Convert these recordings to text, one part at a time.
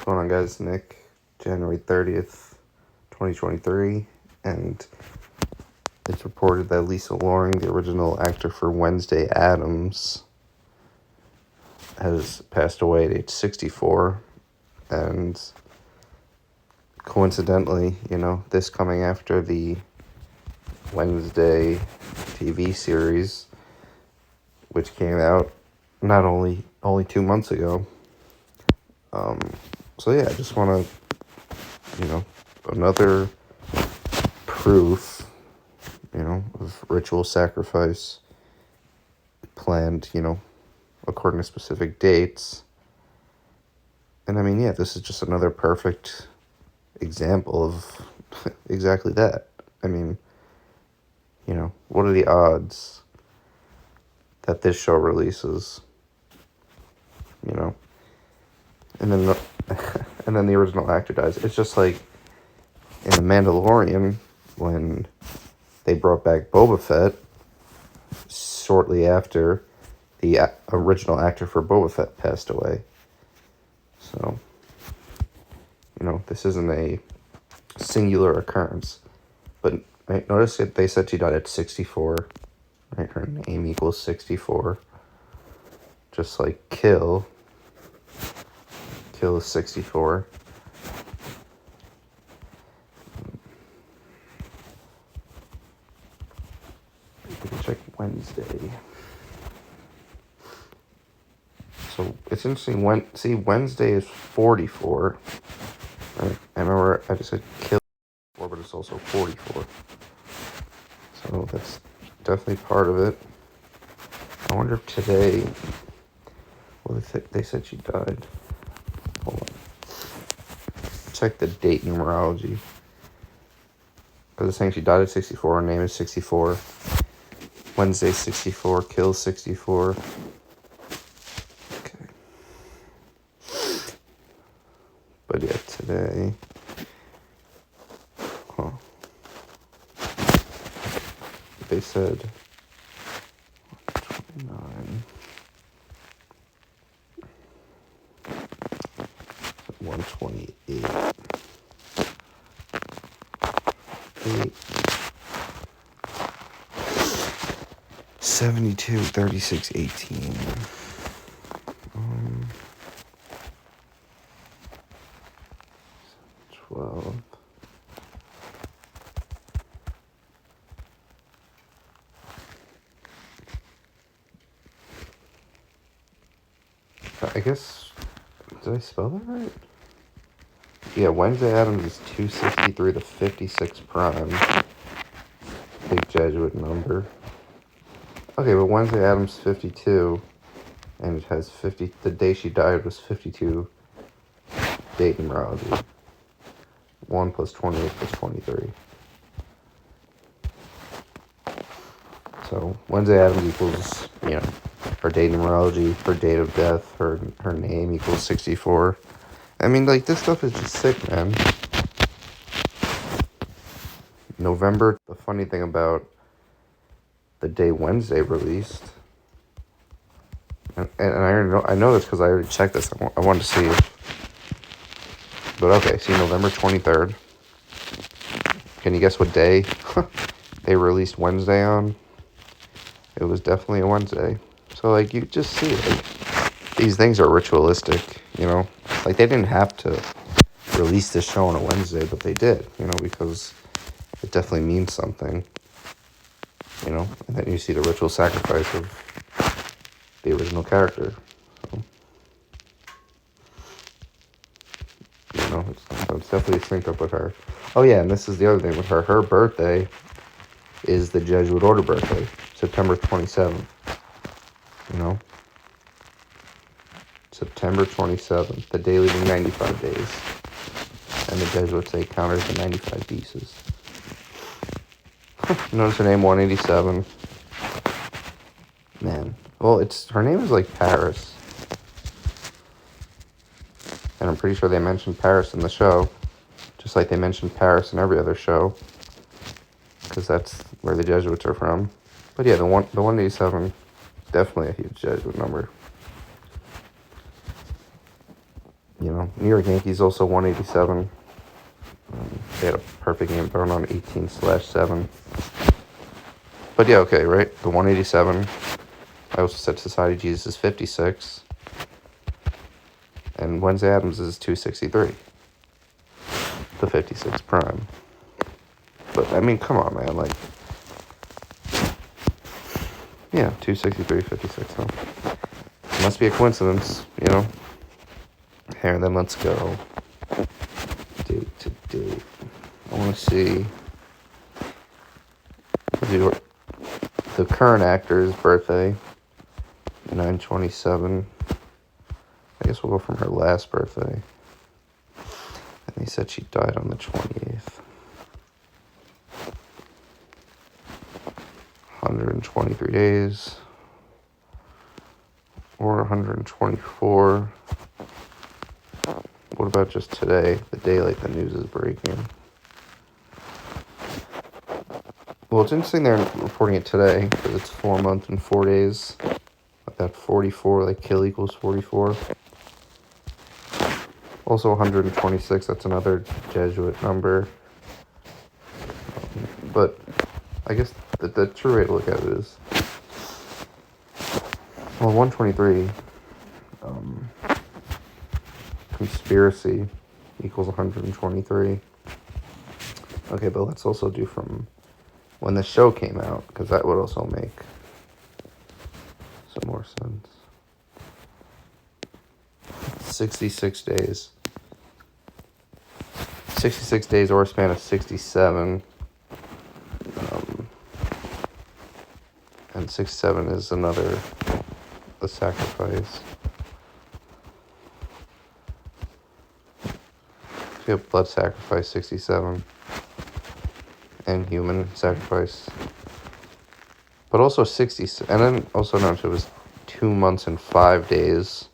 What's going on, guys? Nick, January 30th, 2023, and it's reported that Lisa Loring, the original actor for Wednesday Addams, has passed away at age 64, and coincidentally, this coming after the Wednesday TV series, which came out not only 2 months ago. So yeah, I just want to, another proof, of ritual sacrifice planned, according to specific dates. And I mean, yeah, this is just another perfect example of exactly that. I mean, what are the odds that this show releases? And then and then the original actor dies. It's just like in The Mandalorian when they brought back Boba Fett shortly after the original actor for Boba Fett passed away. So, this isn't a singular occurrence. But I noticed that they said she died at 64. Right? Her name equals 64. Just like Kill. Kill is 64. We can check Wednesday. So it's interesting. Wednesday is 44. Right? I remember I just said Kill 4, but it's also 44. So that's definitely part of it. I wonder if today. Well, they said she died. Hold on. Check the date numerology. Because it's saying she died at 64. Her name is 64. Wednesday 64. Kill 64. Okay. But yeah, today. Huh. They said 29. 128. 8. 72, 36, 18. 12. I guess, did I spell that right? Yeah, Wednesday Addams is 263 to 56 prime. Big Jesuit number. Okay, but Wednesday Addams 52, and it has 50. The day she died was 52. Date numerology. 1 plus 28 plus 23. So Wednesday Addams equals, her date numerology, her date of death, her name equals 64. I mean, like, this stuff is just sick, man. November, the funny thing about the day Wednesday released, and I know this because I already checked this. I wanted to see if, but okay, see, November 23rd. Can you guess what day they released Wednesday on? It was definitely a Wednesday. So, like, you just see, like, these things are ritualistic, Like, they didn't have to release this show on a Wednesday, but they did, because it definitely means something, And then you see the ritual sacrifice of the original character. So, it's definitely synced up with her. Oh, yeah, and this is the other thing with her. Her birthday is the Jesuit order birthday, September 27th. September 27th, the day leaving 95 days. And the Jesuits say counters the 95 pieces. Notice her name, 187. Man. Well, her name is like Paris. And I'm pretty sure they mentioned Paris in the show. Just like they mentioned Paris in every other show. Because that's where the Jesuits are from. But yeah, the 187, definitely a huge Jesuit number. New York Yankees also 187. They had a perfect game thrown on 18/7. But yeah, okay, right? The 187. I also said Society Jesus is 56. And Wednesday Addams is 263. The 56 prime. But, I mean, come on, man. Like, yeah, 263, 56, huh? It must be a coincidence, Here, then let's go. Date to date. I want to see the current actor's birthday, 9/27. I guess we'll go from her last birthday. And they said she died on the 28th. 123 days. Or 124. What about just today? The day like the news is breaking. Well, it's interesting they're reporting it today because it's 4 months and 4 days. Like that 44, like kill equals 44. Also 126, that's another Jesuit number. But I guess the true way to look at it is, well, 123, conspiracy equals 123. Okay, but let's also do from when the show came out, because that would also make some more sense. 66 days. 66 days or a span of 67. And 67 is the sacrifice. So you have blood sacrifice, 67. And human sacrifice. But also 60, and then also notice it was 2 months and 5 days,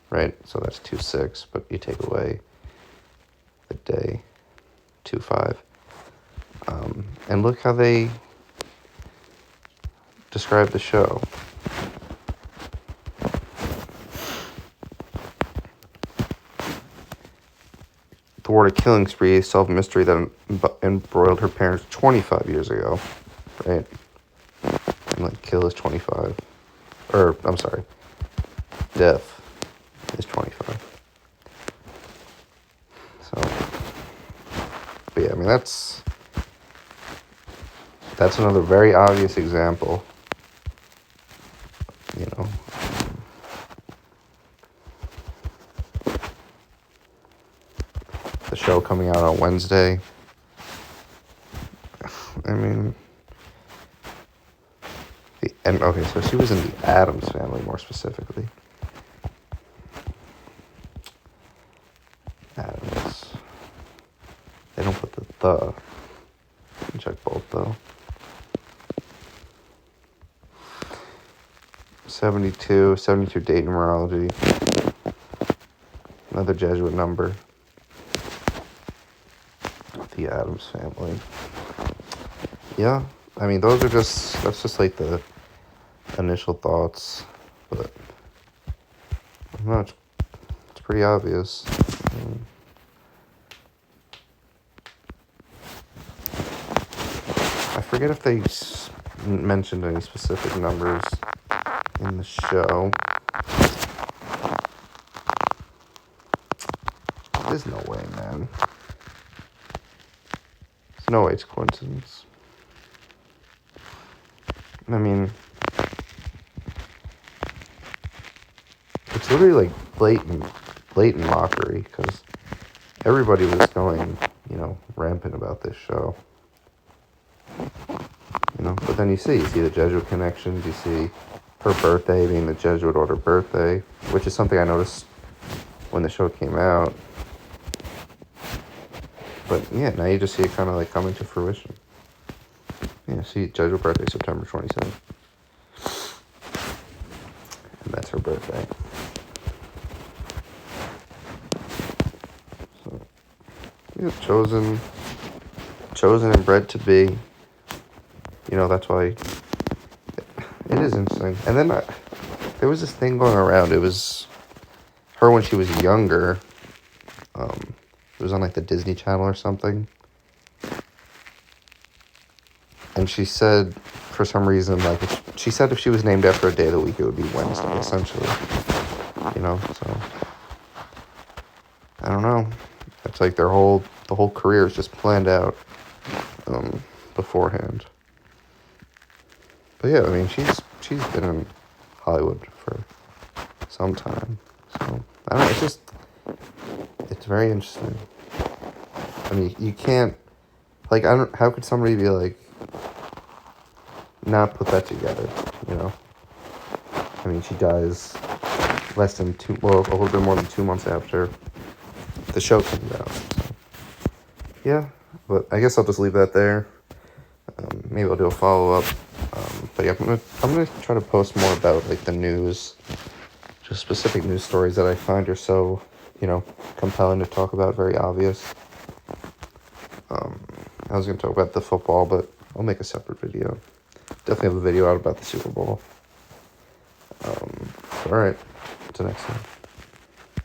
right? So that's 2/6, but you take away the day, 2/5. And look how they describe the show. Thwart a killing spree, a self-mystery that embroiled her parents 25 years ago, right? And like kill is 25. Or, I'm sorry, death is 25. So, but yeah, I mean, that's another very obvious example, the show coming out on Wednesday. I mean, okay, so she was in the Addams family more specifically. Addams. They don't put the. You can check both though. 72 date numerology. Another Jesuit number. The Addams family. Yeah, I mean, that's just like the initial thoughts, but I don't know, it's pretty obvious. I forget if they mentioned any specific numbers in the show. There's no way, man. There's no way it's coincidence. I mean, it's literally like blatant mockery, because everybody was going, rampant about this show. But then you see the Jesuit connections, you see her birthday being the Jesuit order birthday, which is something I noticed when the show came out. But yeah, now you just see it kind of like coming to fruition. Yeah, see, Jesuit birthday, September 27th. And that's her birthday. So, yeah, chosen and bred to be. That's why it is interesting. And then there was this thing going around. It was her when she was younger. It was on like the Disney Channel or something. And she said, for some reason, like, she said if she was named after a day of the week, it would be Wednesday, essentially. You know, so, I don't know. It's like the whole career is just planned out beforehand. But yeah, I mean, she's been in Hollywood for some time. So, I don't know, it's very interesting. I mean, you can't, like, how could somebody be like, not put that together, you know? I mean, she dies a little bit more than 2 months after the show comes out. So. Yeah, but I guess I'll just leave that there. Maybe I'll do a follow-up. But yeah, I'm gonna try to post more about, like, the news, just specific news stories that I find are so, you know, compelling to talk about, very obvious. I was gonna talk about the football, but I'll make a separate video. Definitely have a video out about the Super Bowl. All right, until next time.